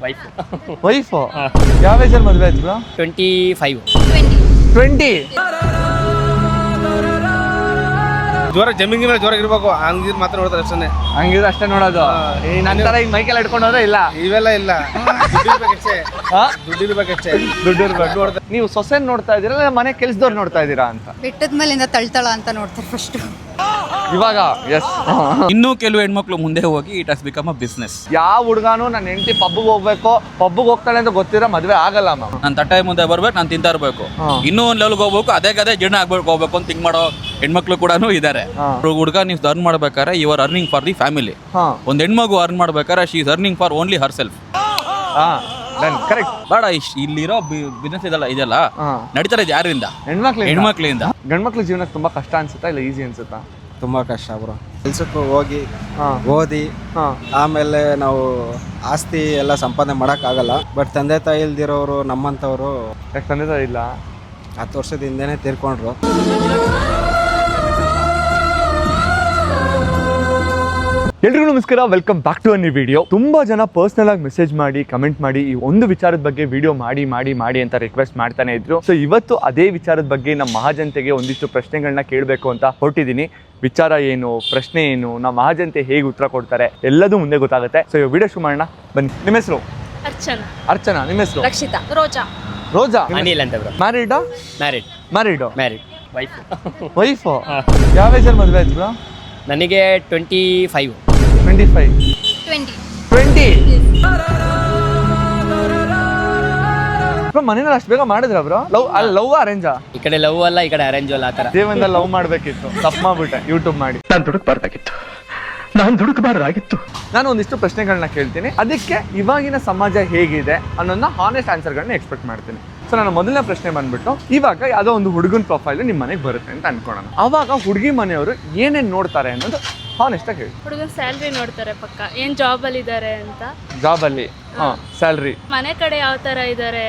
Wife ಯಾವ ಏಜಲ್ಲಿ ಮದುವೆ ಆಯ್ತು ಬ್ರೋ? 20 ಜೋರ ಜಮೀನ್ ಜೋರಾಗಿ ಇರ್ಬೇಕು, ಹಂಗಿದ್ ಮಾತ್ರ ನೋಡ್ತಾರೆ ಅಷ್ಟೇ. ಹಂಗಿದ್ರೆ ಅಷ್ಟೇ ನೋಡೋದು. ಈ ನಂತರ ಈಗ ಮೈಕೆಲ್ಲ ಇಟ್ಕೊಂಡು ಹೋದ್ರೆ ಇಲ್ಲ, ಇವೆಲ್ಲ ಇಲ್ಲ. ದುಡ್ಡಿರ್ಬೇಕಷ್ಟೇ. ದುಡ್ಡು ಇರ್ಬೇಕು. ನೀವು ಸೊಸೆ ನೋಡ್ತಾ ಇದ್ದೀರಾ ಇಲ್ಲ ಮನೆ ಕೆಲ್ಸದವ್ರು ನೋಡ್ತಾ ಇದ್ದೀರಾ ಅಂತ? ಬೆಟ್ಟದ ಮೇಲಿಂದ ತಳ್ತಳ ಅಂತ ನೋಡ್ತಾರೆ ಫಸ್ಟ್. ಇವಾಗ ಎಸ್. ಇನ್ನೂ ಕೆಲವು ಹೆಣ್ಮಕ್ಳು ಮುಂದೆ ಹೋಗಿ it has become a business. ಯಾವ ಹುಡುಗಾನು ನನ್ನ ಹೆಂಡತಿ ಪಬ್ಗೆ ಹೋಗ್ಬೇಕು, ಪಬ್ಗೆ ಹೋಗ್ತಾಳೆ ಅಂತ ಗೊತ್ತಿರೋ ಮದುವೆ ಆಗಲ್ಲ ಮ್ಯಾಮ್. ನಾನು ತಟ್ಟೆ ಮುಂದೆ ಬರ್ಬೇಕು, ನಾನು ತಿಂತಾ ಇರ್ಬೇಕು, ಇನ್ನೂ ಒಂದು ಲೆವೆಲ್ಗೆ ಹೋಗ್ಬೇಕು, ಅದೇ ಜೀರ್ಣ ಆಗ್ಬೇಕು ಹೋಗ್ಬೇಕು ಅಂತ ಥಿಂಕ್ ಮಾಡೋ ಹೆಣ್ಮಕ್ಳು ಕೂಡ ಇದ್ದಾರೆ. ಹುಡುಗ ನೀವು ಅರ್ನ್ ಮಾಡ್ಬೇಕಾದ್ರೆ you are earning for the family. ಒಂದು ಹೆಣ್ಮಗು ಅರ್ನ್ ಮಾಡ್ಬೇಕಾದ್ರೆ she is earning for only herself. Correct. ಬೇಡ ಇಲ್ಲಿರೋ ಬಿಸ್ನೆಸ್ ಇದೆಲ್ಲ ನಡೀತಾ ಇದೆ ಯಾರಿಂದ? ಹೆಣ್ಮಕ್ಳಿಂದ. ಗಂಡ್ಮಕ್ಳ ಜೀವನಕ್ಕೆ ತುಂಬಾ ಕಷ್ಟ ಅನ್ಸುತ್ತಾ ಇಲ್ಲ ಈಸಿ ಅನ್ಸುತ್ತಾ? ತುಂಬ ಕಷ್ಟ ಬ್ರೋ. ಕೆಲ್ಸಕ್ಕೆ ಹೋಗಿ ಓದಿ ಆಮೇಲೆ ನಾವು ಆಸ್ತಿ ಎಲ್ಲ ಸಂಪಾದನೆ ಮಾಡೋಕ್ಕಾಗಲ್ಲ. ಬಟ್ ತಂದೆ ತಾಯಿ ಇಲ್ದಿರೋರು ನಮ್ಮಂಥವ್ರು ಯಾಕೆ ತಂದೆ ತಾಯಿ ಇಲ್ಲ? 10 ವರ್ಷದ ಹಿಂದೆನೇ ತೀರ್ಕೊಂಡ್ರು. ಎಲ್ರಿಗೂ ನಮಸ್ಕಾರ, welcome back to a new video. ತುಂಬಾ ಜನ ಪರ್ಸನಲ್ ಆಗಿ ಮೆಸೇಜ್ ಮಾಡಿ ಕಮೆಂಟ್ ಮಾಡಿ ಈ ಒಂದು ವಿಚಾರದ ಬಗ್ಗೆ ವಿಡಿಯೋ ಮಾಡಿ ಅಂತ ರಿಕ್ವೆಸ್ಟ್ ಮಾಡ್ತಾನೆ ಇದ್ರು. ಸೊ ಇವತ್ತು ಅದೇ ವಿಚಾರದ ಬಗ್ಗೆ ನಮ್ಮ ಮಹಾಜನತೆಗೆ ಒಂದಿಷ್ಟು ಪ್ರಶ್ನೆಗಳನ್ನ ಕೇಳಬೇಕು ಅಂತ ಹೊರಟಿದ್ದೀನಿ. ವಿಚಾರ ಏನು, ಪ್ರಶ್ನೆ ಏನು, ನಮ್ಮ ಮಹಾಜನತೆ ಹೇಗೆ ಉತ್ತರ ಕೊಡ್ತಾರೆ ಎಲ್ಲದೂ ಮುಂದೆ ಗೊತ್ತಾಗುತ್ತೆ. ಸೊ ಈ ವಿಡಿಯೋ ಶುರು ಮಾಡೋಣ ಬನ್ನಿ. ನಿಮ್ಮ ಹೆಸರು? ಅರ್ಚನಾ. ನಿಮ್ಮ ಹೆಸರು? ರಕ್ಷಿತಾ. ರೋಜಾ. ಅನಿಲ್ ಅಂತ ಬ್ರೋ. ಮ್ಯಾರಿಡ್. ವೈಫ್ ಯಾವ ಏಜಲ್ಲಿ ಮದುವೆ ಆಯ್ತು ಬ್ರೋ? ನನಗೆ 25. ಬ್ರೋ ಮನೇಲಿ ಅಷ್ಟು ಬೇಗ ಮಾಡಿದ್ರ ಬ್ರೋ? ಲವ್ ಅರೇಂಜಾ? ಈ ಕಡೆ ಲವ್ ಅಲ್ಲ, ಈ ಕಡೆ ಅರೇಂಜ್ ಅಲ್ಲ. ಆ ಥರ ದೇವಂದ ಲವ್ ಮಾಡ್ಬೇಕಿತ್ತು, ತಪ್ಪು ಮಾಡ್ಬಿಟ್ಟೆ ಯೂಟ್ಯೂಬ್ ಮಾಡಿ. ನಾನು ದುಡುಕಬಾರ್ದಾಗಿತ್ತು. ನಾನು ಒಂದಿಷ್ಟು ಪ್ರಶ್ನೆಗಳನ್ನ ಕೇಳ್ತೀನಿ, ಅದಕ್ಕೆ ಇವಾಗಿನ ಸಮಾಜ ಹೇಗಿದೆ ಅನ್ನೋದನ್ನ ಹಾನೆಸ್ಟ್ ಆನ್ಸರ್ಗಳನ್ನ ಎಕ್ಸ್ಪೆಕ್ಟ್ ಮಾಡ್ತೀನಿ. ಸೊ ನನ್ನ ಮೊದಲನೇ ಪ್ರಶ್ನೆ ಬಂದ್ಬಿಟ್ಟು, ಇವಾಗ ಯಾವುದೋ ಒಂದು ಹುಡುಗನ ಪ್ರೊಫೈಲ್ ನಿಮ್ಮ ಮನೆಗೆ ಬರುತ್ತೆ ಅಂತ ಅನ್ಕೊಳ್ಳೋಣ. ಅವಾಗ ಹುಡುಗಿ ಮನೆಯವರು ಏನೇನು ನೋಡ್ತಾರೆ ಅನ್ನೋದು ಹಾನೆಸ್ಟ್ ಆಗಿ ಹೇಳಿ. ಹುಡುಗನ ಸ್ಯಾಲ್ರಿ ನೋಡ್ತಾರೆ, ಪಕ್ಕ ಏನ್ ಜಾಬ್ ಅಲ್ಲಿ ಇದಾರೆ ಅಂತ. ಜಾಬಲ್ಲಿ ಸ್ಯಾಲ್ರಿ, ಮನೆ ಕಡೆ ಯಾವ ತರ ಇದಾರೆ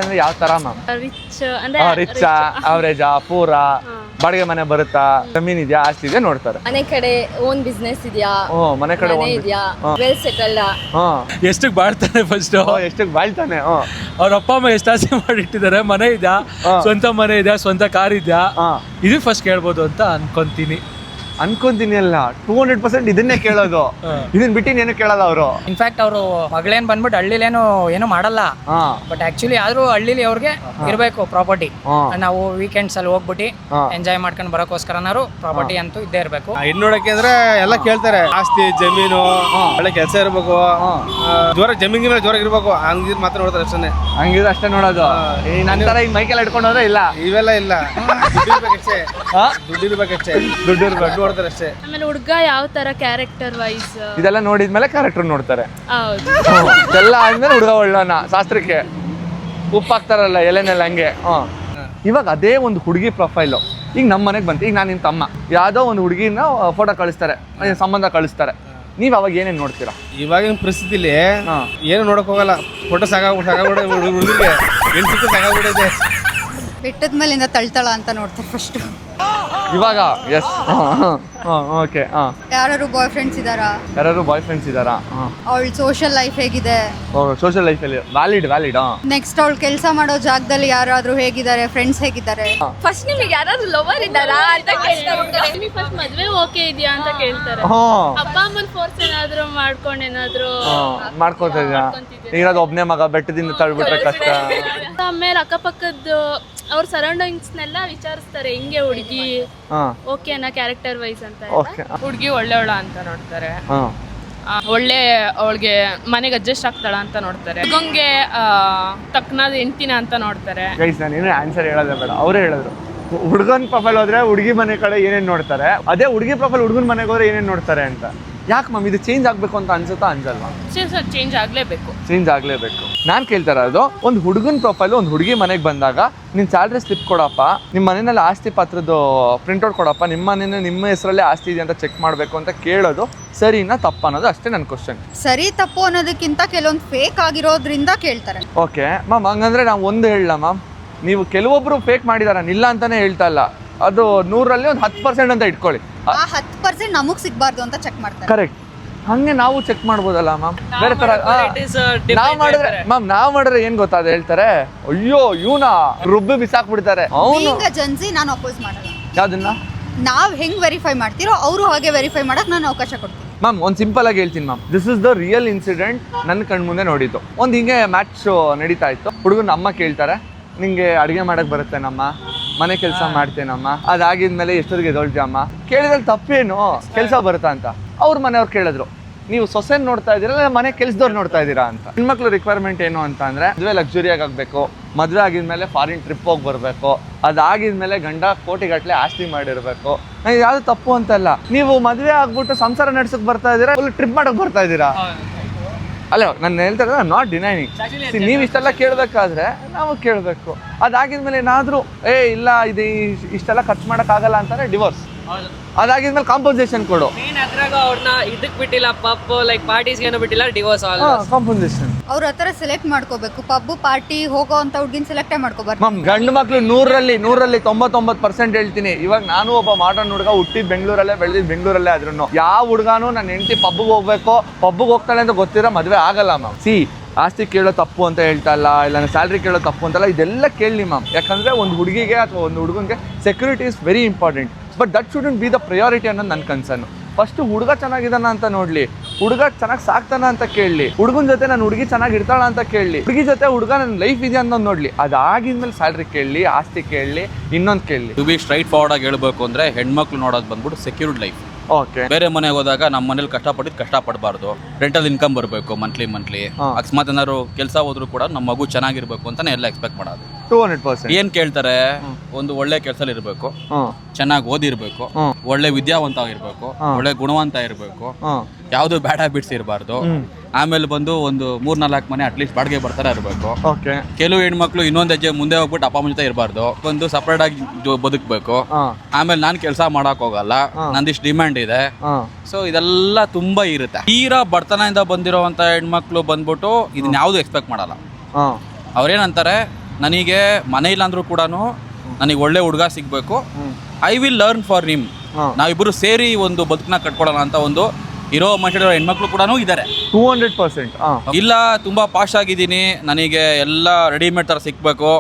ಅಂದ್ರೆ ಯಾವ ತರ ಮ್ಯಾಮ್? ರಿಚ್ ಅಂದ್ರೆ ರಿಚ್, ಅವರೇಜಾ, ಪೂರ, ಬಾಡಿಗೆ ಮನೆ ಬರುತ್ತಾ, ಜಮೀನ್ ಇದೆಯಾ, ಆಸ್ತಿ ಇದೆಯಾ ನೋಡ್ತಾರೆ. ಮನೆ ಕಡೆ ಓನ್ ಬಿಸ್ನೆಸ್ ಇದೆಯಾ, ಮನೆ ಕಡೆ ಇದೆಯಾ, ವೆಲ್ ಸೆಟಲ್ಡ್, ಎಷ್ಟಕ್ಕೆ ಬಾಳ್ತಾನೆ ಫಸ್ಟ್, ಎಷ್ಟಕ್ಕೆ ಬಾಳ್ತಾನೆ, ಅವ್ರ ಅಪ್ಪ ಅಮ್ಮ ಎಷ್ಟು ಆಸೆ ಮಾಡಿಟ್ಟಿದ್ದಾರೆ, ಮನೆ ಇದೆಯಾ, ಸ್ವಂತ ಮನೆ ಇದೆಯಾ, ಸ್ವಂತ ಕಾರ್ ಇದೆಯಾ, ಇದು ಫಸ್ಟ್ ಕೇಳ್ಬೋದು ಅಂತ ಅನ್ಕೊಂತೀನಿ ಅಲ್ಲ 200% ಇದನ್ನೇ ಕೇಳೋದು. ಇದನ್ನ ಬಿಟ್ಟು ಏನು ಕೇಳಲ್ಲ ಅವರು. ಇನ್ಫ್ಯಾಕ್ಟ್ ಅವರು ಮಗಳೇನ್ ಬಂದ್ಬಿಟ್ಟು ಹಳ್ಳಿಲೇನು ಏನು ಮಾಡಲ್ಲ, ಬಟ್ ಆಕ್ಚುಲಿ ಆದ್ರೂ ಹಳ್ಳಿಲಿ ಅವ್ರಿಗೆ ಇರ್ಬೇಕು ಪ್ರಾಪರ್ಟಿ. ನಾವು ವೀಕೆಂಡ್ಸ್ ಅಲ್ಲಿ ಹೋಗ್ಬಿಟ್ಟು ಎಂಜಾಯ್ ಮಾಡ್ಕೊಂಡು ಬರೋಕೋಸ್ಕರನಾರು ಪ್ರಾಪರ್ಟಿ ಅಂತೂ ಇದ್ದೇ ಇರ್ಬೇಕು. ಹೆಣ್ಣು ನೋಡಕ್ಕೆ ಅಂದ್ರೆ ಎಲ್ಲ ಕೇಳ್ತಾರೆ, ಆಸ್ತಿ, ಜಮೀನು, ಒಳ್ಳೆ ಕೆಲಸ ಇರ್ಬೇಕು, ಜಮೀನ್ ಜೋರಾಗಿ ಇರ್ಬೇಕು, ಹಂಗಿದ್ ಮಾತ್ರ ನೋಡ್ತಾರೆ ಅಷ್ಟೇ. ಹಂಗಿದ್ರೆ ಅಷ್ಟೇ ನೋಡೋದು. ಈ ನಂತರ ಈಗ ಮೈಕೆಲ್ಲ ಇಟ್ಕೊಂಡು ಹೋದ್ರೆ ಇಲ್ಲ, ಇವೆಲ್ಲ ಇಲ್ಲ. ದುಡ್ಡಿರ್ಬೇಕಷ್ಟೇ. ದುಡ್ಡು ಅಷ್ಟೇ. ಆಮೇಲೆ ಹುಡುಗ ಯಾವ ತರ ಕ್ಯಾರೆಕ್ಟರ್ ವೈಸ್ ಇದೆಲ್ಲ ನೋಡಿದ್ಮೇಲೆ ಕ್ಯಾರೆಕ್ಟರ್ ನೋಡ್ತಾರೆ. ಹೌದು. ಎಲ್ಲ ಆದ್ಮೇಲೆ ಹುಡುಗ ಒಳ್ಳೋಣ. ಶಾಸ್ತ್ರಕ್ಕೆ ಉಪ್ಪು ಹಾಕ್ತಾರಲ್ಲ ಎಲೆನೆಲ್ಲ ಹಂಗೆ. ಇವಾಗ ಅದೇ ಒಂದು ಹುಡುಗಿ ಪ್ರೊಫೈಲು ಈಗ ನಮ್ಮ ಮನೆಗೆ ಬಂತು. ಈಗ ನಾನು ನಿಮ್ಮ ತಮ್ಮ ಯಾವುದೋ ಒಂದು ಹುಡುಗಿನ ಫೋಟೋ ಕಳಿಸ್ತಾರೆ, ಸಂಬಂಧ ಕಳಿಸ್ತಾರೆ, ನೀವ್ ಅವಾಗ ಏನೇನು ನೋಡ್ತೀರಾ? ಇವಾಗಿನ ಪರಿಸ್ಥಿತಿಲಿ ಏನು ನೋಡಕ್ ಹೋಗಲ್ಲ. ಫೋಟೋ ಸಾಕಾಗ್ಬಿಡುತ್ತೆ ಹುಡುಗರಿಗೆ, ಸಾಕಾಗ್ಬಿಡುತ್ತೆ. ಬೆಟ್ಟದ ಮೇಲಿಂದ ತಳ್ತಳ ಅಂತ ನೋಡ್ತಾರೆ ಫಸ್ಟ್. ಇವಾಗ ಎಸ್. ಓಕೆ. ಯಾರು ಬಾಯ್ ಫ್ರೆಂಡ್ಸ್ ಇದಾರಾ? ಅವಳ ಸೋಷಿಯಲ್ ಲೈಫ್ ಹೇಗಿದೆ? ಸೋಷಿಯಲ್ ಲೈಫಲ್ಲಿ ವ್ಯಾಲಿಡ್. ನೆಕ್ಸ್ಟ್ ಅವಳು ಕೆಲಸ ಮಾಡೋ ಜಾಗದಲ್ಲಿ ಯಾರಾದ್ರೂ ಹೇಗಿದ್ದಾರೆ, ಫ್ರೆಂಡ್ಸ್ ಹೇಗಿದ್ದಾರೆ? ಫಸ್ಟ್ ನಿಮಗೆ ಯಾರಾದ್ರೂ ಲವರ್ ಇದ್ದಾರಾ ಅಂತ ಕೇಳ್ತಾರೆ. ನಿಮಗೆ ಫಸ್ಟ್ ಮದ್ವೆ ಓಕೆ ಇದೆಯಾ ಅಂತ ಕೇಳ್ತಾರೆ. ಅಪ್ಪ ಅಮ್ಮನ ಫೋರ್ಸ್ ಏನಾದ್ರು ಮಾಡ್ಕೊಂಡು ಏನಾದ್ರು ಮಾಡ್ಕೊತಿದ್ಯಾ? ಇರೋದು ಒಬ್ನೇ ಮಗ, ಬೆಟ್ಟದಿಂದ ತಳ್ಬಿಟ್ರೆ ಕಷ್ಟ. ಆಮೇಲೆ ಅಕ್ಕಪಕ್ಕದ ಅವ್ರ ಸರೌಂಡಿಂಗ್ಸ್ನೆಲ್ಲ ವಿಚಾರಿಸ್ತಾರೆ, ಹಿಂಗೆ ಹುಡುಗಿ ಓಕೆ ಅನ್ನೋ ಕ್ಯಾರೆಕ್ಟರ್ ವೈಸ್ ಅಂತ. ಹುಡುಗಿ ಒಳ್ಳೆವಳ ಅಂತ ನೋಡ್ತಾರೆ, ಒಳ್ಳೆ ಅವಳಿಗೆ ಮನೆಗೆ ಅಡ್ಜಸ್ಟ್ ಆಗ್ತಾಳ ಅಂತ ನೋಡ್ತಾರೆ, ಹುಡುಗಂಗೆ ತಕ್ಕನಾದ ಹೆಂಡ್ತಿನ ಅಂತ ನೋಡ್ತಾರೆ. ನಾನು ಆನ್ಸರ್ ಹೇಳೋದೇ ಬೇಡ, ಅವರೇ ಹೇಳಿದ್ರು. ಹುಡುಗನ ಪ್ರೊಫೈಲ್ ಹೋದ್ರೆ ಹುಡುಗಿ ಮನೆ ಕಡೆ ಏನೇನ್ ನೋಡ್ತಾರೆ, ಅದೇ ಹುಡುಗಿ ಪ್ರೊಫೈಲ್ ಹುಡುಗನ ಮನೆಗೆ ಹೋದ್ರೆ ಏನೇನ್ ನೋಡ್ತಾರೆ ಅಂತ. ಯಾಕೆ ಮ್ಯಾಮ್ ಇದು ಚೇಂಜ್ ಆಗ್ಬೇಕು ಅಂತ ಅನ್ಸುತ್ತಾ ಅನ್ಸಲ್ವಾ? ಚೇಂಜ್ ಆಗ್ಲೇಬೇಕು. ನಾನು ಕೇಳ್ತಾ ಇರೋದು, ಒಂದು ಹುಡುಗನ ಪ್ರೊಫೈಲ್ ಒಂದು ಹುಡುಗಿ ಮನೆಗೆ ಬಂದಾಗ ನಿನ್ ಸ್ಯಾಲ್ರಿ ಸ್ಲಿಪ್ ಕೊಡಪ್ಪ, ನಿಮ್ಮ ಮನೆಯಲ್ಲಿ ಆಸ್ತಿ ಪತ್ರದ ಪ್ರಿಂಟ್ಔಟ್ ಕೊಡಪ್ಪ, ನಿಮ್ಮ ಮನೇನ ನಿಮ್ಮ ಹೆಸರಲ್ಲೇ ಆಸ್ತಿ ಇದೆ ಅಂತ ಚೆಕ್ ಮಾಡಬೇಕು ಅಂತ ಕೇಳೋದು ಸರಿನಾ ತಪ್ಪ ಅನ್ನೋದು ಅಷ್ಟೇ ನನ್ನ ಕ್ವಶನ್. ಸರಿ ತಪ್ಪು ಅನ್ನೋದಕ್ಕಿಂತ ಕೆಲವೊಂದು ಫೇಕ್ ಆಗಿರೋದ್ರಿಂದ ಕೇಳ್ತಾರೆ. ಓಕೆ ಮ್ಯಾಮ್, ಹಂಗಂದ್ರೆ ನಾವು ಒಂದು ಹೇಳಲ್ಲ ಮ್ಯಾಮ್, ನೀವು ಕೆಲವೊಬ್ರು ಫೇಕ್ ಮಾಡಿದಾರ, ಇಲ್ಲ ಅಂತಾನೆ ಹೇಳ್ತಾ ಇಲ್ಲ, ಅದು 100ರಲ್ಲಿ ಒಂದು 10% ಅಂತ ಇಟ್ಕೊಳ್ಳಿ. ಆ 10% ನಮಗ್ ಸಿಗ್ಬಾರ್ದು ಅಂತ ಚೆಕ್ ಮಾಡ್ತಾರೆ. ಕರೆಕ್ಟ್. ಹಂಗೆ ನಾವು ಚೆಕ್ ಮಾಡ್ಬೋದಲ್ಲ ಮ್ಯಾಮ್. ಬೇರೆ ತರ ನಾವ್ ಮಾಡಿದ್ರೆ ಏನ್ ಗೊತ್ತಾದ ಹೇಳ್ತಾರೆ, ಅಯ್ಯೋ ಇವನ ರುಬ್ಬಿ ಬಿಸಾಕ್ಬಿಡ್ತಾರೆ. ಅವನು ಈಗ ಜನ್ಸಿ ನಾನು ಅಪೋಸ್ ಮಾಡಲ್ಲ. ಯಾವ್ದನ್ನ ನಾವ್ ಹೆಂಗ್ ವೆರಿಫೈ ಮಾಡ್ತೀರೋ ಅವರು ಹಾಗೆ ವೆರಿಫೈ ಮಾಡಕ್ ನಾನು ಅವಕಾಶ ಕೊಡ್ತೀನಿ. ಮ್ಯಾಮ್ ಒಂದು ಸಿಂಪಲ್ ಆಗಿ ಹೇಳ್ತೀನಿ ma'am, this is the real incident. ನನ್ನ ಕಣ್ಮುಂದೆ ನೋಡಿದ್ದು. ಒಂದು ಹಿಂಗೆ ಮ್ಯಾಚ್ ನಡೀತಾ ಇತ್ತು. ಹುಡುಗನ ಅಮ್ಮ ಕೇಳ್ತಾರೆ, ನಿಂಗೆ ಅಡುಗೆ ಮಾಡಕ್ ಬರುತ್ತೇನಮ್ಮ, ಮನೆ ಕೆಲಸ ಮಾಡ್ತೇನಮ್ಮ, ಅದಾಗಿದ್ಮೇಲೆ ಎಷ್ಟೊತ್ತಿಗೆ ಎದೊಳ್ತೀಯಮ್ಮ. ಕೇಳಿದ್ರೆ ತಪ್ಪೇನು, ಕೆಲಸ ಬರುತ್ತಾ ಅಂತ. ಅವ್ರ ಮನೆಯವ್ರು ಕೇಳಿದ್ರು, ನೀವು ಸೊಸೆನ್ ನೋಡ್ತಾ ಇದ್ದೀರಾ ಇಲ್ಲ ಮನೆ ಕೆಲ್ಸದವ್ರು ನೋಡ್ತಾ ಇದ್ದೀರಾ ಅಂತ. ಹೆಣ್ಮಕ್ಳು ರಿಕ್ವೈರ್ಮೆಂಟ್ ಏನು ಅಂತ ಅಂದ್ರೆ ಮದುವೆ ಲಕ್ಸುರಿಯಾಗಿ ಆಗಬೇಕು, ಮದುವೆ ಆಗಿದ್ಮೇಲೆ ಫಾರಿನ್ ಟ್ರಿಪ್ ಹೋಗಿ ಬರಬೇಕು, ಅದಾಗಿದ್ಮೇಲೆ ಗಂಡ ಕೋಟಿಗಟ್ಟಲೆ ಆಸ್ತಿ ಮಾಡಿರಬೇಕು. ಯಾವುದು ತಪ್ಪು ಅಂತಲ್ಲ. ನೀವು ಮದುವೆ ಆಗ್ಬಿಟ್ಟು ಸಂಸಾರ ನಡೆಸಕ್ ಬರ್ತಾ ಇದ್ದೀರಾ, ಫುಲ್ ಟ್ರಿಪ್ ಮಾಡಕ್ ಬರ್ತಾ ಇದ್ದೀರಾ. ಅಲ್ಲ ನಾನು ಹೇಳ್ತಾರೆ, ನಾಟ್ ಡಿನೈನಿಂಗ್. ನೀವು ಇಷ್ಟೆಲ್ಲ ಕೇಳಬೇಕಾದ್ರೆ ನಾವು ಕೇಳಬೇಕು. ಅದಾಗಿದ್ಮೇಲೆ ಏನಾದರೂ ಇಲ್ಲ ಇದು ಇಷ್ಟೆಲ್ಲ ಖರ್ಚು ಮಾಡೋಕ್ಕಾಗಲ್ಲ ಅಂತಾರೆ, ಡಿವೋರ್ಸ್. ಅದಾಗಿದ್ಮೇಲೆ ಕಾಂಪನ್ಸೇಷನ್ ಕೊಡು. ಅವ್ರನ್ನ ಇದಕ್ ಬಿಟ್ಟಿಲ್ಲ, ಪಬ್ ಲೈಕ್ ಪಾರ್ಟೀಸ್ ಏನೋ ಬಿಟ್ಟಿಲ್ಲ, ಡಿವೋರ್ಸ್ ಕಾಂಪನ್ಸೇಷನ್ ಅವ್ರ ಹತ್ರ ಸೆಲೆಕ್ಟ್ ಮಾಡ್ಕೋಬೇಕು. ಪಬ್ ಪಾರ್ಟಿ ಹೋಗೋ ಅಂತ ಹುಡ್ಗಿನ ಸೆಲೆಕ್ಟೇ ಮಾಡ್ಕೋಬಾರ್ದು. ಮ್ಯಾಮ್ ಗಂಡು ಮಕ್ಳು 100ರಲ್ಲಿ 99% ಹೇಳ್ತೀನಿ. ಇವಾಗ ನಾನು ಒಬ್ಬ ಮಾಡರ್ನ್ ಹುಡುಗ, ಹುಟ್ಟಿದ್ ಬೆಂಗಳೂರಲ್ಲೇ ಬೆಳೆದಿದ್ದು ಬೆಂಗಳೂರಲ್ಲೇ. ಆದ್ರೂ ಯಾವ ಹುಡುಗಾನು ನನ್ನ ಹೆಂಡತಿ ಪಬ್ಗೆ ಹೋಗ್ಬೇಕು, ಪಬ್ಗೆ ಹೋಗ್ತಾಳೆ ಅಂತ ಗೊತ್ತಿರೋ ಮದುವೆ ಆಗಲ್ಲ ಮ್ಯಾಮ್. ಆಸ್ತಿ ಕೇಳೋ ತಪ್ಪು ಅಂತ ಹೇಳ್ತಾ ಇಲ್ಲ ಸ್ಯಾಲ್ರಿ ಕೇಳೋ ತಪ್ಪು ಅಂತಲ್ಲ, ಇದೆಲ್ಲ ಕೇಳಿ ಮ್ಯಾಮ್. ಯಾಕಂದ್ರೆ ಒಂದು ಹುಡುಗಿಗೆ ಅಥವಾ ಒಂದು ಹುಡುಗನಿಗೆ security is very important, but that shouldn't be the priority ಅನ್ನೋದು ನನ್ನ ಕನ್ಸರ್ನ್. ಫಸ್ಟ್ ಹುಡುಗ ಚೆನ್ನಾಗಿದ್ದಾನ ಅಂತ ನೋಡ್ಲಿ, ಹುಡುಗ ಚೆನ್ನಾಗಿ ಸಾಕ್ತಾನ ಅಂತ ಕೇಳಲಿ, ಹುಡುಗನ ಜೊತೆ ನಾನು ಹುಡುಗಿ ಚೆನ್ನಾಗಿ ಇರ್ತಾಳ ಅಂತ ಕೇಳಲಿ, ಹುಡುಗಿ ಜೊತೆ ಹುಡುಗ ನನ್ನ ಲೈಫ್ ಇದೆ ಅನ್ನೋದು ನೋಡ್ಲಿ. ಅದಾಗಿದ್ಮೇಲೆ ಸ್ಯಾಲ್ರಿ ಕೇಳಲಿ, ಆಸ್ತಿ ಕೇಳಲಿ, ಇನ್ನೊಂದು ಕೇಳಲಿ. ಟು ಬಿ ಸ್ಟ್ರೈಟ್ ಫಾರ್ವರ್ಡ್ ಆಗಿ ಹೇಳ್ಬೇಕು ಅಂದ್ರೆ ಹೆಣ್ಮಕ್ಳು ನೋಡೋದು ಬಂದ್ಬಿಟ್ಟು ಸೆಕ್ಯೂರ್ಡ್ ಲೈಫ್. ಓಕೆ, ಬೇರೆ ಮನೆಗೆ ಹೋದಾಗ ನಮ್ಮ ಮನೇಲಿ ಕಷ್ಟಪಡಬಾರ್ದು, ರೆಂಟಲ್ ಇನ್ಕಮ್ ಬರಬೇಕು ಮಂತ್ಲಿ. ಅಕಸ್ಮಾತ್ ಏನಾದ್ರು ಕೆಲಸ ಹೋದ್ರು ಕೂಡ ನಮ್ಮ ಮಗು ಚೆನ್ನಾಗಿರ್ಬೇಕು ಅಂತಾನೆ ಎಲ್ಲ ಎಕ್ಸ್ಪೆಕ್ಟ್ ಮಾಡೋದು. 200%. ಏನ್ ಕೇಳ್ತಾರೆ, ಒಂದು ಒಳ್ಳೆ ಕೆಲಸದಲ್ಲಿ ಇರ್ಬೇಕು, ಚೆನ್ನಾಗಿ ಓದಿರ್ಬೇಕು, ಒಳ್ಳೆ ವಿದ್ಯಾವಂತ ಆಗಿರ್ಬೇಕು, ಒಳ್ಳೆ ಗುಣವಂತ ಇರ್ಬೇಕು, ಯಾವ್ದು ಬ್ಯಾಡ್ ಹ್ಯಾಬಿಟ್ಸ್ ಇರಬಾರ್ದು. ಆಮೇಲೆ ಬಂದು ಒಂದು 3-4 ಮನೆ ಅಟ್ಲೀಸ್ಟ್ ಬಾಡಿಗೆ ಬರ್ತಾರೆ ಇರಬೇಕು. ಕೆಲವು ಹೆಣ್ಮಕ್ಳು ಇನ್ನೊಂದು ಹೆಜ್ಜೆ ಮುಂದೆ ಹೋಗ್ಬಿಟ್ಟು ಅಪ್ಪ ಅಮ್ಮ ಜೊತೆ ಇರಬಾರ್ದು, ಒಂದು ಸಪರೇಟ್ ಆಗಿ ಬದುಕಬೇಕು. ಆಮೇಲೆ ನಾನು ಕೆಲಸ ಮಾಡಕ್ ಹೋಗಲ್ಲ, ನಂದಿಷ್ಟು ಡಿಮ್ಯಾಂಡ್ ಇದೆ. ಸೊ ಇದೆಲ್ಲ ತುಂಬಾ ಇರುತ್ತೆ. ತೀರಾ ಬಡತನದಿಂದ ಬಂದಿರೋವಂತ ಹೆಣ್ಮಕ್ಳು ಬಂದ್ಬಿಟ್ಟು ಇದನ್ನ ಯಾವ್ದು ಎಕ್ಸ್ಪೆಕ್ಟ್ ಮಾಡಲ್ಲ. ಅವ್ರೇನಂತಾರೆ, ನನಗೆ ಮನೆ ಇಲ್ಲ ಅಂದ್ರೂ ಕೂಡ ನನಗೆ ಒಳ್ಳೆ ಹುಡುಗ ಸಿಗ್ಬೇಕು, ಐ ವಿಲ್ ಲರ್ನ್ ಫಾರ್ ನಿಮ್, ನಾವಿಬ್ರು ಸೇರಿ ಒಂದು ಬದುಕನ್ನ ಕಟ್ಕೊಡೋಣ ಅಂತ ಒಂದು ಇರೋ ಮನುಷ್ಯರ ಹೆಣ್ಮಕ್ಳು ಕೂಡ ಇದ್ದಾರೆ. 200%. ಇಲ್ಲ ತುಂಬಾ ಪಾಶ್ ಆಗಿದ್ದೀನಿ, ನನಗೆ ಎಲ್ಲ ರೆಡಿಮೇಡ್ ತರ ಸಿಕ್ಬೇಕು,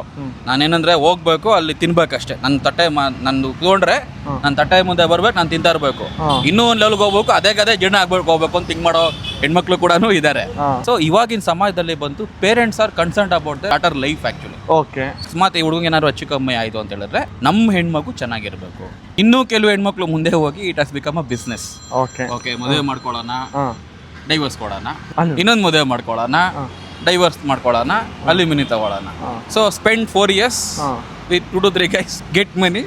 ನಾನೇನಂದ್ರೆ ಹೋಗ್ಬೇಕು ಅಲ್ಲಿ ತಿನ್ಬೇಕಷ್ಟೇ, ನನ್ನ ತಟ್ಟೆ ನಂದು ಕೂತ್ಕೊಂಡ್ರೆ ನನ್ನ ತಟ್ಟೆ ಮುಂದೆ ಬರ್ಬೇಕು, ನಾನು ತಿಂತಾ ಇರ್ಬೇಕು, ಇನ್ನೂ ಒಂದು ಲೆವೆಲ್ಗೆ ಹೋಗ್ಬೇಕು, ಅದೇ ಜೀರ್ಣ ಹೋಗ್ಬೇಕು ಅಂತ ಥಿಂಕ್ ಮಾಡೋ ಹೆಣ್ಮಕ್ಳು ಕೂಡ ಇದ್ದಾರೆ. ಸೊ ಇವಾಗಿನ ಸಮಾಜದಲ್ಲಿ ಬಂತು parents are concerned about the daughter life actually. ಅಕಸ್ಮಾತ್ ಈ ಹುಡುಗ ಏನಾದ್ರು ಹೆಚ್ಚು ಕಮ್ಮಿ ಆಯ್ತು ಅಂತ ಹೇಳಿದ್ರೆ ನಮ್ಮ ಹೆಣ್ಮಗು ಚೆನ್ನಾಗಿರ್ಬೇಕು. ಇನ್ನೂ ಕೆಲವು ಹೆಣ್ಮಕ್ಳು ಮುಂದೆ ಹೋಗಿ it has become a business. Okay, ಮದುವೆ ಮಾಡ್ಕೊಳ್ಳೋಣ, ಡೈವರ್ಸ್ ಕೊಡೋಣ, ಇನ್ನೊಂದು ಮದುವೆ ಮಾಡ್ಕೊಳ್ಳೋಣ, ಡೈವರ್ಸ್ ಮಾಡ್ಕೊಳ್ಳೋಣ, ಅಲ್ಯೂಮಿನಿ ತಗೊಳ್ಳೋಣ. So spend 4 years with 2 to 3 guys, get money,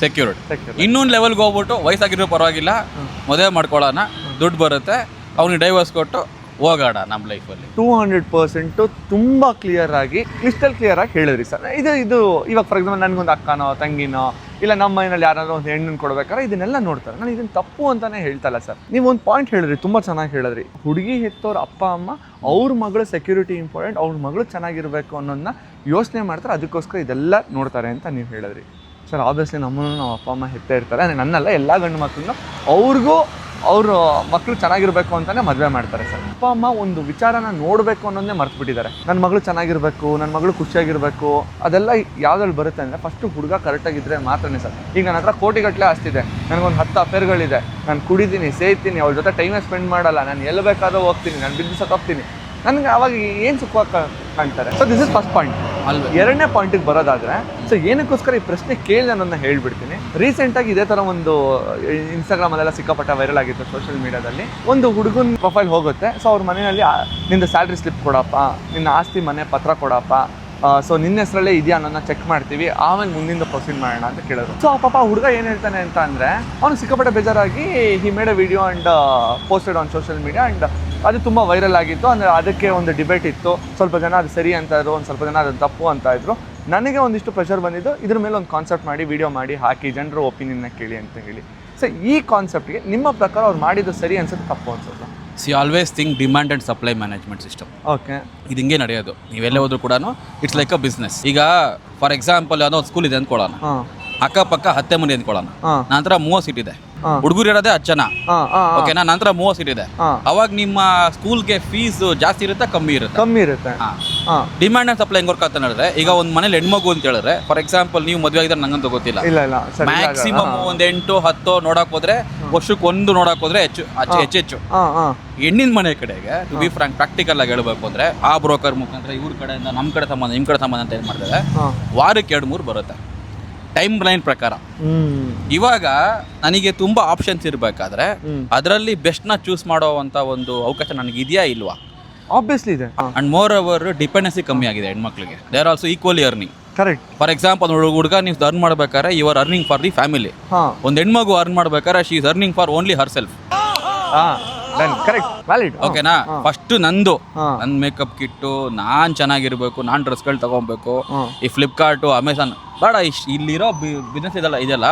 secured. ಇನ್ನೊಂದು ಲೆವೆಲ್ಗೆ ಹೋಗ್ಬಿಟ್ಟು ವಯಸ್ಸಾಗಿರೋ ಪರವಾಗಿಲ್ಲ, ಮದುವೆ ಮಾಡ್ಕೊಳ್ಳೋಣ, ದುಡ್ಡು ಬರುತ್ತೆ, ಅವ್ನಿಗೆ ಡೈವರ್ಸ್ ಕೊಟ್ಟು ಹೋಗೋಣ ನಮ್ಮ ಲೈಫಲ್ಲಿ. 200% ತುಂಬ ಕ್ಲಿಯರ್ ಆಗಿ, ಕ್ರಿಸ್ಟಲ್ ಕ್ಲಿಯರ್ ಆಗಿ ಹೇಳಿದ್ರಿ ಸರ್. ಇದು ಇವಾಗ ಫಾರ್ ಎಕ್ಸಾಂಪಲ್ ನನಗೊಂದು ಅಕ್ಕನೋ ತಂಗಿನೋ ಇಲ್ಲ ನಮ್ಮ ಮನೆಯಲ್ಲಿ ಯಾರಾದ್ರೂ ಒಂದು ಹೆಣ್ಣನ್ನು ಕೊಡ್ಬೇಕಾದ್ರೆ ಇದನ್ನೆಲ್ಲ ನೋಡ್ತಾರೆ. ನಾನು ಇದನ್ನು ತಪ್ಪು ಅಂತಾನೆ ಹೇಳ್ತಲ್ಲ ಸರ್. ನೀವು ಒಂದು ಪಾಯಿಂಟ್ ಹೇಳಿದ್ರಿ, ತುಂಬ ಚೆನ್ನಾಗಿ ಹೇಳಿದ್ರಿ. ಹುಡುಗಿ ಹೆತ್ತೋರು ಅಪ್ಪ ಅಮ್ಮ ಅವ್ರ ಮಗಳು ಸೆಕ್ಯೂರಿಟಿ ಇಂಪಾರ್ಟೆಂಟ್, ಅವ್ರ ಮಗಳು ಚೆನ್ನಾಗಿರ್ಬೇಕು ಅನ್ನೋದನ್ನ ಯೋಚನೆ ಮಾಡ್ತಾರೆ, ಅದಕ್ಕೋಸ್ಕರ ಇದೆಲ್ಲ ನೋಡ್ತಾರೆ ಅಂತ ನೀವು ಹೇಳಿದ್ರಿ ಸರ್. ಆಬ್ವಿಯಸ್ಲಿ ನಮ್ಮನ್ನು ನಾವು ಅಪ್ಪ ಅಮ್ಮ ಹೆತ್ತೇ ಇರ್ತಾರೆ, ಅಂದರೆ ನನ್ನಲ್ಲ ಎಲ್ಲ ಗಂಡು ಮಕ್ಕಳನ್ನ ಅವ್ರಿಗೂ ಅವ್ರ ಮಕ್ಕಳು ಚೆನ್ನಾಗಿರ್ಬೇಕು ಅಂತಾನೆ ಮದುವೆ ಮಾಡ್ತಾರೆ ಸರ್. ಅಪ್ಪ ಅಮ್ಮ ಒಂದು ವಿಚಾರನ ನೋಡಬೇಕು ಅನ್ನೋದನ್ನೇ ಮರ್ತು ಬಿಟ್ಟಿದ್ದಾರೆ. ನನ್ನ ಮಗಳು ಚೆನ್ನಾಗಿರ್ಬೇಕು, ನನ್ನ ಮಗಳು ಖುಷಿಯಾಗಿರ್ಬೇಕು, ಅದೆಲ್ಲ ಯಾವ್ದ್ರಲ್ಲಿ ಬರುತ್ತೆ ಅಂದರೆ ಫಸ್ಟು ಹುಡುಗ ಕರೆಕ್ಟಾಗಿದ್ದರೆ ಮಾತ್ರನೇ ಸರ್. ಈಗ ನನ್ನ ಹತ್ರ ಕೋಟಿಗಟ್ಟಲೆ ಆಸ್ತಿದೆ, ನನಗೊಂದು 10 ಅಫೇರ್ಗಳಿದೆ, ನಾನು ಕುಡಿತೀನಿ, ಸೇರ್ತೀನಿ, ಅವ್ರ ಜೊತೆ ಟೈಮೇ ಸ್ಪೆಂಡ್ ಮಾಡಲ್ಲ, ನಾನು ಎಲ್ಲಿ ಬೇಕಾದ್ರೂ ಹೋಗ್ತೀನಿ, ನಾನು ಬಿಸ್ನೆಸ್ ಹೋಗ್ತೀನಿ, ನನಗೆ ಅವಾಗ ಏನು ಸುಖವಾಗಿ ಕಾಣ್ತಾರೆ. So this is first point. ಎರಡನೇ ಪಾಯಿಂಟಿಗೆ ಬರೋದಾದರೆ, ಸೊ ಏನಕ್ಕೋಸ್ಕರ ಈ ಪ್ರಶ್ನೆ ಕೇಳಿದೆ ಅನ್ನೋದನ್ನ ಹೇಳ್ಬಿಡ್ತೀನಿ. ರೀಸೆಂಟಾಗಿ ಇದೇ ಥರ ಒಂದು ಇನ್ಸ್ಟಾಗ್ರಾಮಲ್ಲೆಲ್ಲ ಸಿಕ್ಕಾಪಟ್ಟೆ ವೈರಲ್ ಆಗಿತ್ತು ಸೋಷಿಯಲ್ ಮೀಡಿಯಾದಲ್ಲಿ. ಒಂದು ಹುಡುಗನ ಪ್ರೊಫೈಲ್ ಹೋಗುತ್ತೆ. ಸೊ ಅವ್ರ ಮನೆಯಲ್ಲಿ ನಿಂದು ಸ್ಯಾಲ್ರಿ ಸ್ಲಿಪ್ ಕೊಡಪ್ಪ, ನಿನ್ನ ಆಸ್ತಿ ಮನೆ ಪತ್ರ ಕೊಡಪ್ಪ, ಸೊ ನಿನ್ನ ಹೆಸರಲ್ಲೇ ಇದೆಯಾ ಅನ್ನೋದನ್ನ ಚೆಕ್ ಮಾಡ್ತೀವಿ, ಆಮೇಲೆ ಮುಂದಿಂದ ಪ್ರೊಸೀಡ್ ಮಾಡೋಣ ಅಂತ ಕೇಳಿದ್ರು. ಸೊ ಪಾಪ ಹುಡುಗ ಏನು ಹೇಳ್ತಾನೆ ಅಂತ ಅಂದರೆ, ಅವ್ನು ಸಿಕ್ಕಾಪಟ್ಟೆ ಬೇಜಾರಾಗಿ he made a video and posted on social media and ಅದು ತುಂಬ ವೈರಲ್ ಆಗಿತ್ತು. ಅಂದರೆ ಅದಕ್ಕೆ ಒಂದು ಡಿಬೇಟ್ ಇತ್ತು, ಸ್ವಲ್ಪ ಜನ ಅದು ಸರಿ ಅಂತ ಇದ್ರು, ಒಂದು ಸ್ವಲ್ಪ ಜನ ಅದು ತಪ್ಪು ಅಂತ ಇದ್ರು. ನನಗೆ ಒಂದಿಷ್ಟು ಪ್ರೆಷರ್ ಬಂದಿದ್ದು, ಇದ್ರ ಮೇಲೆ ಒಂದು ಕಾನ್ಸೆಪ್ಟ್ ಮಾಡಿ ವಿಡಿಯೋ ಮಾಡಿ ಹಾಕಿ ಜನರ ಒಪಿನಿಯನ್ನ ಕೇಳಿ ಅಂತ ಹೇಳಿ. ಸೊ ಈ ಕಾನ್ಸೆಪ್ಟ್ಗೆ ನಿಮ್ಮ ಪ್ರಕಾರ ಅವ್ರು ಮಾಡಿದ್ದು ಸರಿ ಅನ್ಸುತ್ತೆ ತಪ್ಪು ಅನ್ಸುತ್ತೆ? C always think demand and supply management system. Okay, ಇದು ಹಿಂಗೆ ನಡೆಯೋದು. ನೀವೆಲ್ಲೇ ಹೋದ್ರು ಕೂಡ ಇಟ್ಸ್ ಲೈಕ್ ಅ ಬಿಸ್ನೆಸ್. ಈಗ ಫಾರ್ ಎಕ್ಸಾಂಪಲ್ ಯಾವುದೋ ಒಂದು ಸ್ಕೂಲ್ ಇದೆ ಅಂದ್ಕೊಳ್ಳೋಣ, ಅಕ್ಕಪಕ್ಕ 10 ಮನೆ ಅಂದ್ಕೊಳ್ಳೋಣ, ನಂತರ 30 ಸೀಟ್ ಇದೆ, ಹುಡುಗರು ಇರೋದೇ 10 ಜನ. ಹಾ ಹಾ ಓಕೆನಾ, ನಂತರ 30 ಸೀಟ್ ಇದೆ. ಹಾ. ಅವಾಗ ನಿಮ್ಮ ಸ್ಕೂಲ್ಗೆ ಫೀಸ್ ಜಾಸ್ತಿ ಇರುತ್ತೆ, ಕಮ್ಮಿ ಇರುತ್ತೆ. ಕಮ್ಮಿ ಇರುತ್ತೆ. ಹಾ ಡಿಮ್ಯಾಂಡ್ ಅಂಡ್ ಸಪ್ಲೈ ಹೆಂಗ್ ವರ್ಕ್ ಅಂತ ಹೇಳಿದ್ರೆ, ಈಗ ಒಂದ್ ಮನೇಲಿ ಹೆಣ್ಮಗು ಅಂತ ಹೇಳಿದ್ರೆ, ಫಾರ್ ಎಕ್ಸಾಂಪಲ್ ನೀವು ಮದುವೆ ಆಗಿದ್ರೆ ನಂಗಂತೂ ಗೊತ್ತಿಲ್ಲ, ಇಲ್ಲ ಇಲ್ಲ ಸರಿ ಮ್ಯಾಕ್ಸಿಮಮ್ ಒಂದ್ 8-10 ನೋಡಕ್ ಹೋದ್ರೆ, ವರ್ಷಕ್ಕೆ ಒಂದು ನೋಡಕ್ ಹೋದ್ರೆ ಹೆಚ್ಚು. ಹಾ ಹಾ ಹೆಣ್ಣಿನ ಮನೆ ಕಡೆಗೆ ಟು ಬಿ ಫ್ರಾಂಕ್ ಪ್ರಾಕ್ಟಿಕಲ್ ಆಗಿ ಹೇಳ್ಬೇಕು ಅಂದ್ರೆ, ಆ ಬ್ರೋಕರ್ ಮುಖಾಂತರ ಇವ್ರ ಕಡೆಯಿಂದ ನಮ್ಮ ಕಡೆ ಸಂಬಂಧ, ನಿಮ್ ಕಡೆ ಸಂಬಂಧ ಅಂತ ಏನ್ ಮಾಡ್ತಾರೆ, ವಾರಕ್ಕೆ 2-3 ಬರುತ್ತೆ ಟೈಮ್ ಲೈನ್ ಪ್ರಕಾರ. ಇವಾಗ ನನಗೆ ತುಂಬಾ ಆಪ್ಷನ್ಸ್ ಇರಬೇಕಾದ್ರೆ ಅದರಲ್ಲಿ ಬೆಸ್ಟ್ ನ ಚೂಸ್ ಮಾಡುವಂತ ಒಂದು ಅವಕಾಶ ನನಗೆ ಇದೆಯಾ ಇಲ್ವಾ? ಆಬ್ವಿಯಸ್ಲಿ ಇದೆ. ಅಂಡ್ ಮೋರ್ ಓವರ್ ಡಿಪೆಂಡೆನ್ಸಿ ಕಮ್ಮಿ ಆಗಿದೆ ಹೆಣ್ಮಕ್ಳಿಗೆ. They are also equally earning. Correct. For example ಹುಡುಗ ನೀವು ಅರ್ನ್ ಮಾಡ್ಬೇಕಾದ್ರೆ you are earning for the family. ಒಂದ್ ಹೆಣ್ಮಗು ಅರ್ನ್ ಮಾಡ್ಬೇಕಾದ್ರೆ she is earning for only herself. Correct, valid. ಓಕೆನಾ, ಫಸ್ಟ್ ನಂದು ನನ್ ಮೇಕಪ್ ಕಿಟ್ಟು, ನಾನ್ ಚೆನ್ನಾಗಿರ್ಬೇಕು, ನಾನ್ ಡ್ರೆಸ್ಗಳು ತಗೊಬೇಕು. ಈ ಫ್ಲಿಪ್ಕಾರ್ಟ್, ಅಮೆಝಾನ್ ಬೇಡ, ಇಲ್ಲಿರೋ ಬಿಸ್ನೆಸ್ ಇದೆಲ್ಲ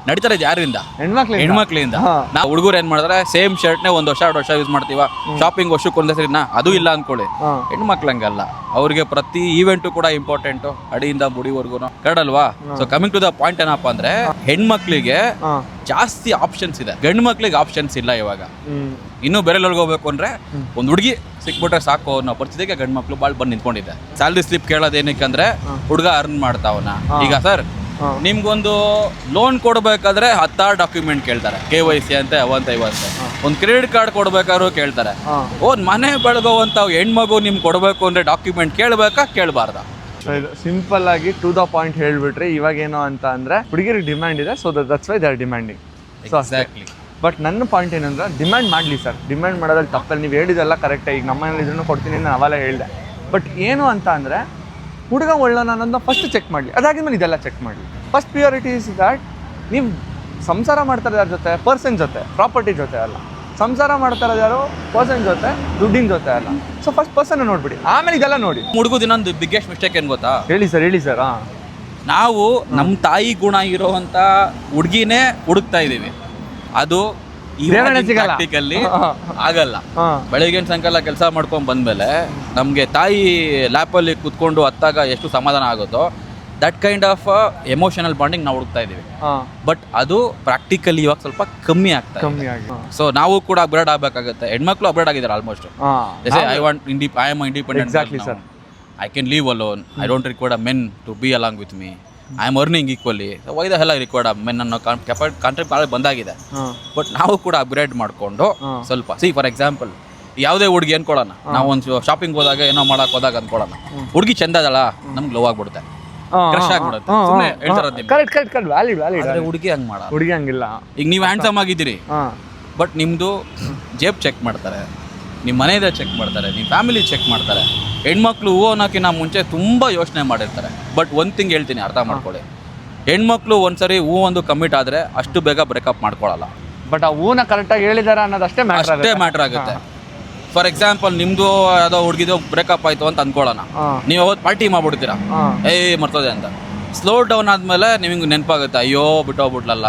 ನಡೀತಾ ಇದೆ ಯಾರಿಂದ? ಹೆಣ್ಮಕ್ಳಿಂದ. ನಾವು ಹುಡುಗರು ಏನ್ ಮಾಡಿದ್ರೆ ಸೇಮ್ ಶರ್ಟ್ನೇ 1 ವರ್ಷ 2 ವರ್ಷ ಯೂಸ್ ಮಾಡ್ತೀವ, ಶಾಪಿಂಗ್ ವರ್ಷಕ್ಕೆ ಒಂದೇ ಸರಿನಾ, ಅದು ಇಲ್ಲ ಅನ್ಕೊಳ್ಳಿ. ಹೆಣ್ಮಕ್ಳಂಗಲ್ಲ, ಅವ್ರಿಗೆ ಪ್ರತಿ ಈವೆಂಟು ಕೂಡ ಇಂಪಾರ್ಟೆಂಟ್, ಅಡಿಯಿಂದ ಮುಡಿವರೆಗೂ ಕರಡಲ್ವಾ. So coming to the point ಏನಪ್ಪಾ ಅಂದ್ರೆ, ಹೆಣ್ಮಕ್ಳಿಗೆ ಜಾಸ್ತಿ ಆಪ್ಷನ್ಸ್ ಇದೆ, ಗಂಡು ಮಕ್ಳಿಗೆ ಆಪ್ಷನ್ಸ್ ಇಲ್ಲ ಇವಾಗ. ಇನ್ನು ಬೇರೆ ಹೋಗ್ಬೇಕು ಅಂದ್ರೆ ಒಂದ್ ಹುಡುಗಿ ಸಿಕ್ಬಿಟ್ರೆ ಸಾಕು ಅನ್ನೋ ಪರಿಸ್ಥಿತಿಗೆ ಗಂಡು ಮಕ್ಳು ಬಾಳ್ ಬಂದು ನಿಂತ್ಕೊಂಡಿದೆ. ಸ್ಯಾಲ್ರಿ ಸ್ಲಿಪ್ ಕೇಳೋದೇನಕ್ಕಂದ್ರೆ ಹುಡುಗ ಅರ್ನ್ ಮಾಡ್ತಾವನ. ಈಗ ಸರ್ ನಿಮ್ಗೊಂದು ಲೋನ್ ಕೊಡ್ಬೇಕಾದ್ರೆ 16 ಡಾಕ್ಯುಮೆಂಟ್ ಕೇಳ್ತಾರೆ, KYC ಅಂತ ಅವಂತ ಇವಂತ. ಒಂದು ಕ್ರೆಡಿಟ್ ಕಾರ್ಡ್ ಕೊಡ್ಬೇಕಾದ್ರು ಕೇಳ್ತಾರೆ. ಒಂದ್ ಮನೆ ಬೆಳಗೋವಂತ ಹೆಣ್ಮಗು ನಿಮ್ಗೆ ಕೊಡ್ಬೇಕು ಅಂದ್ರೆ ಡಾಕ್ಯುಮೆಂಟ್ ಕೇಳಬಾರ್ದ? ಸಿಂಪಲ್ ಆಗಿ ಟು ದ ಪಾಯಿಂಟ್ ಹೇಳ್ಬಿಟ್ರೆ, ಇವಾಗ ಏನು ಅಂತ ಅಂದ್ರೆ ಹುಡುಗಿರಿಗೆ ಡಿಮ್ಯಾಂಡ್ ಇದೆ, so that's why they are demanding. So exactly. But ನನ್ನ ಪಾಯಿಂಟ್ ಏನಂದ್ರೆ, ಡಿಮ್ಯಾಂಡ್ ಮಾಡಲಿ ಸರ್, ಡಿಮ್ಯಾಂಡ್ ಮಾಡೋದ್ರಲ್ಲಿ ತಪ್ಪಲ್ಲಿ. ನೀವು ಹೇಳಿದೆಲ್ಲ ಕರೆಕ್ಟೇ, ಈಗ ನಮ್ಮ ಮನೇಲಿ ಇದನ್ನು ಕೊಡ್ತೀನಿ ನಾನು ಅವೆಲ್ಲ ಹೇಳಿದೆ. ಬಟ್ ಏನು ಅಂತ ಅಂದರೆ, ಹುಡುಗ ಒಳ್ಳೋಣ ಅನ್ನೋದನ್ನ ಫಸ್ಟ್ ಚೆಕ್ ಮಾಡಲಿ, ಅದಾಗಿದ್ಮೇಲೆ ಇದೆಲ್ಲ ಚೆಕ್ ಮಾಡಲಿ. ಫಸ್ಟ್ ಪ್ರಿಯಾರಿಟಿ ಇಸ್ ದ್ಯಾಟ್ ನೀವು ಸಂಸಾರ ಮಾಡ್ತಾರೆ ಯಾರ ಜೊತೆ? ಪರ್ಸನ್ ಜೊತೆ, ಪ್ರಾಪರ್ಟಿ ಜೊತೆ ಅಲ್ಲ. ಸಂಸಾರ ಮಾಡ್ತಾ ಇರೋದು ಯಾರು? ಪರ್ಸನ್ ಜೊತೆ, ದುಡ್ಡಿನ ಜೊತೆ ಅಲ್ಲ. ಸೊ ಫಸ್ಟ್ ಪರ್ಸನ್ ನೋಡ್ಬಿಡಿ, ಆಮೇಲೆ ಇದೆಲ್ಲ ನೋಡಿ. ಹುಡುಗದ ಇನ್ನೊಂದು ಬಿಗ್ಗೆಸ್ಟ್ ಮಿಸ್ಟೇಕ್ ಏನು ಗೊತ್ತಾ? ಹೇಳಿ ಸರ್. ನಾವು ನಮ್ಮ ತಾಯಿ ಗುಣ ಇರೋವಂಥ ಹುಡುಗಿನೇ ಹುಡುಕ್ತಾ ಇದ್ದೀವಿ. ಅದು ಪ್ರಾಕ್ಟಿಕಲ್ಲಿ ಆಗಲ್ಲ. ಬೆಳಗಿನ ಸಾಯಂಕಾಲ ಕೆಲಸ ಮಾಡ್ಕೊಂಡು ಬಂದ್ಮೇಲೆ ನಮಗೆ ತಾಯಿ ಲ್ಯಾಪಲ್ಲಿ ಕುತ್ಕೊಂಡು ಹತ್ತಾಗ ಎಷ್ಟು ಸಮಾಧಾನ ಆಗುತ್ತೋ, that kind of emotional bonding ನಾವು ಹುಡುಕ್ತಾ ಇದ್ದೀವಿ. ಬಟ್ ಅದು ಪ್ರಾಕ್ಟಿಕಲಿ ಇವಾಗ ಸ್ವಲ್ಪ ಕಮ್ಮಿ ಆಗ್ತಾ ಇದೆ. ಸೊ ನಾವು ಕೂಡ ಅಪ್ಗ್ರೇಡ್ ಆಗಬೇಕಾಗುತ್ತೆ. ಹೆಣ್ಮಕ್ಳು ಅಪ್ಗ್ರೇಡ್ ಆಗಿದ್ದಾರೆ almost. I am independent, I can live alone. I don't require a men to be along with me. I am earning equally. Why the hell I require a men ಅನ್ನೋ concept ಭಾಳ ಬಂದಾಗಿದೆ. But ನಾವು ಕೂಡ upgrade ಮಾಡಿಕೊಂಡು ಸ್ವಲ್ಪ for example, ಯಾವುದೇ ಹುಡುಗಿ ಅನ್ಕೊಳ್ಳೋಣ, ನಾವು ಒಂದು ಶಾಪಿಂಗ್ ಹೋದಾಗ ಏನೋ ಮಾಡಕ್ ಹೋದಾಗ ಅನ್ಕೊಳ್ಳೋಣ, ಹುಡುಗಿ ಚಂದ ಅದಲ್ಲ, ನಮ್ಗೆ ಲವ್ ಆಗ್ಬಿಡುತ್ತೆ, ಕ್ರಶ್ ಆಗ್ಬಿಡುತ್ತೆ. ಸುಮ್ಮನೆ ಹೇಳ್ತಾರೆ, ಹುಡುಗಿ ಹಂಗೆ ಮಾಡಲ್ಲ, ಹುಡುಗಿ ಹಂಗಿಲ್ಲ. ಈಗ ನೀವು ಹ್ಯಾಂಡ್ಸಮ್ ಆಗಿದ್ದೀರಿ, ಬಟ್ ನಿಮ್ಮದು ಜೇಬ್ ಚೆಕ್ ಮಾಡ್ತಾರೆ, ನಿಮ್ಮ ಮನೆಯದೇ ಚೆಕ್ ಮಾಡ್ತಾರೆ, ನಿಮ್ಮ ಫ್ಯಾಮಿಲಿ ಚೆಕ್ ಮಾಡ್ತಾರೆ. ಹೆಣ್ಮಕ್ಳು ಹೂ ಅನ್ನೋಕ್ಕಿಂತ ಮುಂಚೆ ತುಂಬ ಯೋಚನೆ ಮಾಡಿರ್ತಾರೆ. ಬಟ್ ಒಂದು ಥಿಂಗ್ ಹೇಳ್ತೀನಿ, ಅರ್ಥ ಮಾಡ್ಕೊಳ್ಳಿ, ಹೆಣ್ಮಕ್ಳು ಒಂದ್ಸರಿ ಹೂ ಒಂದು ಕಮಿಟ್ ಆದರೆ ಅಷ್ಟು ಬೇಗ ಬ್ರೇಕಪ್ ಮಾಡ್ಕೊಳ್ಳಲ್ಲ. ಬಟ್ ಆ ಹೂನ ಕರೆಕ್ಟಾಗಿ ಹೇಳಿದಾರ ಅನ್ನೋದಷ್ಟೇ ಮ್ಯಾಟ್ರ್ ಆಗುತ್ತೆ. ಫಾರ್ ಎಕ್ಸಾಂಪಲ್, ನಿಮ್ಮದು ಯಾವುದೋ ಹುಡುಗಿದು ಬ್ರೇಕಪ್ ಆಯಿತು ಅಂತ ಅಂದ್ಕೊಳ್ಳೋಣ, ನೀವು ಅವತ್ತು ಪಾರ್ಟಿ ಮಾಡ್ಬಿಡ್ತೀರಾ, ಮರ್ತೋದೆ ಅಂತ. ಸ್ಲೋ ಡೌನ್ ಆದಮೇಲೆ ನಿಮಗೆ ನೆನಪಾಗುತ್ತೆ, ಅಯ್ಯೋ ಬಿಟ್ಟೋಗ್ಬಿಟ್ಲಲ್ಲ,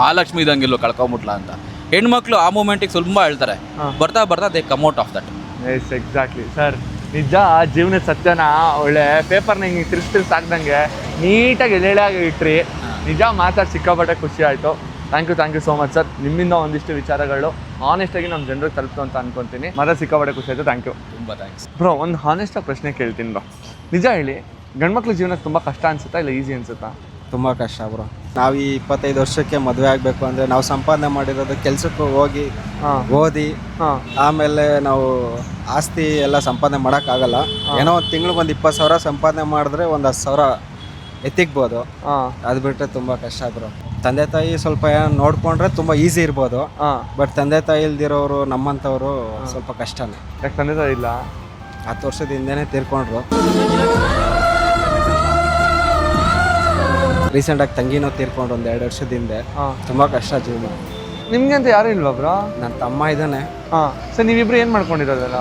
ಮಹಾಲಕ್ಷ್ಮಿ ಇದಂಗಿಲ್ಲೋ ಕಳ್ಕೊಂಬಿಟ್ಲ ಅಂತ. ಹೆಣ್ಮಕ್ಳು ಆ ಮೂಮೆಂಟಿಗೆ ಸ್ವಲ್ಪ ಹೇಳ್ತಾರೆ, ಬರ್ತಾ they come out of that. Yes, exactly sir. ನಿಜ ಜೀವನದ ಸತ್ಯನ ಒಳ್ಳೆ ಪೇಪರ್ನ ಹಿಂಗೆ ತಿರ್ಸಿ ಹಾಕ್ದಂಗೆ ನೀಟಾಗಿ ಎಳೆಯಾಗಿ ಇಟ್ರಿ. ನಿಜ ಮಾತಾಡಿ ಸಿಕ್ಕಾಪಟ್ಟೆ ಖುಷಿ ಆಯಿತು. Thank you so much sir. ನಿಮ್ಮಿಂದ ಒಂದಿಷ್ಟು ವಿಚಾರಗಳು ಹಾನೆಸ್ಟಾಗಿ ನಮ್ಮ ಜನರಿಗೆ ತಲುಪ್ತು ಅಂತ ಅನ್ಕೊತೀನಿ. ಸಿಕ್ಕಾಪಟ್ಟೆ ಖುಷಿ ಆಯಿತು. ಥ್ಯಾಂಕ್ ಯು, ತುಂಬ ಥ್ಯಾಂಕ್ಸ್ ಬ್ರೋ. ಒಂದು ಹಾನೆಸ್ಟಾಗಿ ಪ್ರಶ್ನೆ ಕೇಳ್ತೀನಿ ಬ್ರೋ, ನಿಜ ಹೇಳಿ, ಗಂಡ್ಮಕ್ಳ ಜೀವನಕ್ಕೆ ತುಂಬ ಕಷ್ಟ ಅನ್ಸುತ್ತಾ ಇಲ್ಲ ಈಸಿ ಅನ್ಸುತ್ತಾ? ತುಂಬ ಕಷ್ಟ ಬ್ರೋ. ನಾವು ಈ 25 ವರ್ಷಕ್ಕೆ ಮದುವೆ ಆಗಬೇಕು ಅಂದರೆ ನಾವು ಸಂಪಾದನೆ ಮಾಡಿರೋದು ಕೆಲಸಕ್ಕೆ ಹೋಗಿ ಓದಿ, ಆಮೇಲೆ ನಾವು ಆಸ್ತಿ ಎಲ್ಲ ಸಂಪಾದನೆ ಮಾಡೋಕ್ಕಾಗಲ್ಲ. ಏನೋ ಒಂದು ತಿಂಗ್ಳಿಗೆ ಒಂದು 20,000 ಸಂಪಾದನೆ ಮಾಡಿದ್ರೆ ಒಂದು 10,000 ಎತ್ತಿಕ್ಬೋದು. ಅದು ಬಿಟ್ಟರೆ ತುಂಬ ಕಷ್ಟ ಬ್ರೋ. ತಂದೆ ತಾಯಿ ಸ್ವಲ್ಪ ಏನೋ ನೋಡಿಕೊಂಡ್ರೆ ತುಂಬ ಈಸಿ ಇರ್ಬೋದು. ಬಟ್ ತಂದೆ ತಾಯಿ ಇಲ್ದಿರೋರು ನಮ್ಮಂಥವ್ರು ಸ್ವಲ್ಪ ಕಷ್ಟನೇ. ಯಾಕೆ ತಂದೆ ತಾಯಿ ಇಲ್ಲ? 10 ವರ್ಷದ ಹಿಂದೆನೇ ತೀರ್ಕೊಂಡ್ರು. ರೀಸೆಂಟಾಗಿ ತಂಗಿನೂ ತೀರ್ಕೊಂಡು ಒಂದು 2 ವರ್ಷದ ಹಿಂದೆ. ತುಂಬ ಕಷ್ಟ ಜೀವನ. ನಿಮ್ಗೆ ಅಂತ ಯಾರು ಇಲ್ವಾ ಬ್ರೋ? ನನ್ನ ತಮ್ಮ ಇದ್ದಾನೆ. ಸರ್, ನೀವಿಬ್ರು ಏನು ಮಾಡ್ಕೊಂಡಿರೋದಲ್ಲ?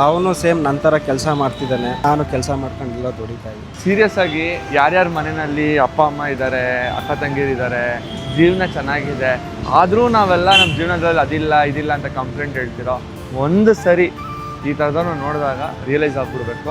ಅವನು ಸೇಮ್ ನನ್ನ ಥರ ಕೆಲಸ ಮಾಡ್ತಿದ್ದಾನೆ, ನಾನು ಕೆಲಸ ಮಾಡ್ಕೊಂಡಿಲ್ಲ, ದುಡಿತಾ ಇದ್ದೀನಿ. ಸೀರಿಯಸ್ ಆಗಿ ಯಾರ್ಯಾರ ಮನೆಯಲ್ಲಿ ಅಪ್ಪ ಅಮ್ಮ ಇದ್ದಾರೆ, ಅಕ್ಕ ತಂಗಿರಿದ್ದಾರೆ, ಜೀವನ ಚೆನ್ನಾಗಿದೆ, ಆದರೂ ನಾವೆಲ್ಲ ನಮ್ಮ ಜೀವನದಲ್ಲಿ ಇದಿಲ್ಲ ಅಂತ ಕಂಪ್ಲೇಂಟ್ ಹೇಳ್ತಿರೋ, ಒಂದು ಸರಿ ಈ ಥರದವ್ರನ್ನ ನೋಡಿದಾಗ ರಿಯಲೈಸ್ ಆಗ್ಬಿಡ್ಬೇಕು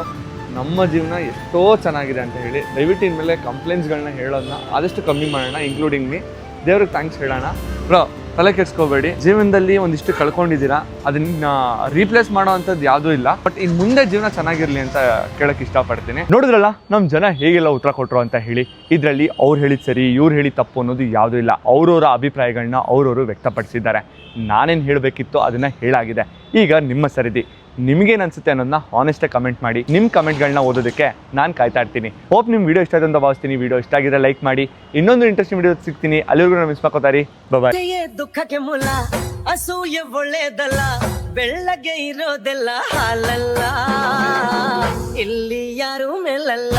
ನಮ್ಮ ಜೀವನ ಎಷ್ಟೋ ಚೆನ್ನಾಗಿದೆ ಅಂತ ಹೇಳಿ. ದಯವಿಟ್ಟು ಇನ್ಮೇಲೆ ಕಂಪ್ಲೇಂಟ್ಸ್ಗಳನ್ನ ಹೇಳೋದನ್ನ ಆದಷ್ಟು ಕಮ್ಮಿ ಮಾಡೋಣ, ಇನ್ಕ್ಲೂಡಿಂಗ್ ಮೀ. ದೇವ್ರಿಗೆ ಥ್ಯಾಂಕ್ಸ್ ಹೇಳೋಣ. ಬ್ರೋ ತಲೆ ಕೆಡ್ಸ್ಕೋಬೇಡಿ, ಜೀವನದಲ್ಲಿ ಒಂದಿಷ್ಟು ಕಳ್ಕೊಂಡಿದ್ದೀರಾ, ಅದನ್ನ ರೀಪ್ಲೇಸ್ ಮಾಡೋ ಅಂಥದ್ದು ಯಾವುದೂ ಇಲ್ಲ. ಬಟ್ ಇನ್ನು ಮುಂದೆ ಜೀವನ ಚೆನ್ನಾಗಿರ್ಲಿ ಅಂತ ಕೇಳಕ್ ಇಷ್ಟಪಡ್ತೀನಿ. ನೋಡಿದ್ರಲ್ಲ ನಮ್ಮ ಜನ ಹೇಗೆಲ್ಲ ಉತ್ತರ ಕೊಟ್ಟರು ಅಂತ ಹೇಳಿ. ಇದರಲ್ಲಿ ಅವ್ರು ಹೇಳಿದ ಸರಿ, ಇವ್ರು ಹೇಳಿದ ತಪ್ಪು ಅನ್ನೋದು ಯಾವುದೂ ಇಲ್ಲ. ಅವ್ರವರ ಅಭಿಪ್ರಾಯಗಳನ್ನ ಅವ್ರವರು ವ್ಯಕ್ತಪಡಿಸಿದ್ದಾರೆ. ನಾನೇನು ಹೇಳಬೇಕಿತ್ತು ಅದನ್ನ ಹೇಳಾಗಿದೆ. ಈಗ ನಿಮ್ಮ ಸರಿದಿ. ನಿಮ್ಗೇನು ಅನ್ಸುತ್ತೆ ಅನ್ನೋದನ್ನ ಹಾನೆಸ್ಟಾಗಿ ಕಮೆಂಟ್ ಮಾಡಿ. ನಿಮ್ಮ ಕಮೆಂಟ್ಗಳನ್ನ ಓದೋದಕ್ಕೆ ನಾನು ಕಾಯ್ತಾ ಇರ್ತೀನಿ. ಹೋಪ್ ನಿಮ್ಮ ವಿಡಿಯೋ ಇಷ್ಟ ಆಯ್ತು ಅಂತ ಭಾವಿಸ್ತೀನಿ. ವಿಡಿಯೋ ಇಷ್ಟ ಆಗಿದ್ರೆ ಲೈಕ್ ಮಾಡಿ. ಇನ್ನೊಂದು ಇಂಟ್ರೆಸ್ಟಿಂಗ್ ವಿಡಿಯೋ ಸಿಗ್ತೀನಿ. ಅಲ್ಲಿವರೆಗೂ ನಾನು ಮಿಸ್ ಮಾಡ್ಕೋತಾರಿ. ಬಾಯ್. ದುಃಖಕ್ಕೆ ಮೂಲ ಅಸೂಯೆ ಒಳ್ಳೇದಲ್ಲ, ಬೆಳ್ಳಗೆ ಇರೋದೆಲ್ಲ ಹಾಲಲ್ಲ, ಇಲ್ಲಿ ಯಾರು ಮೇಲಲ್ಲ.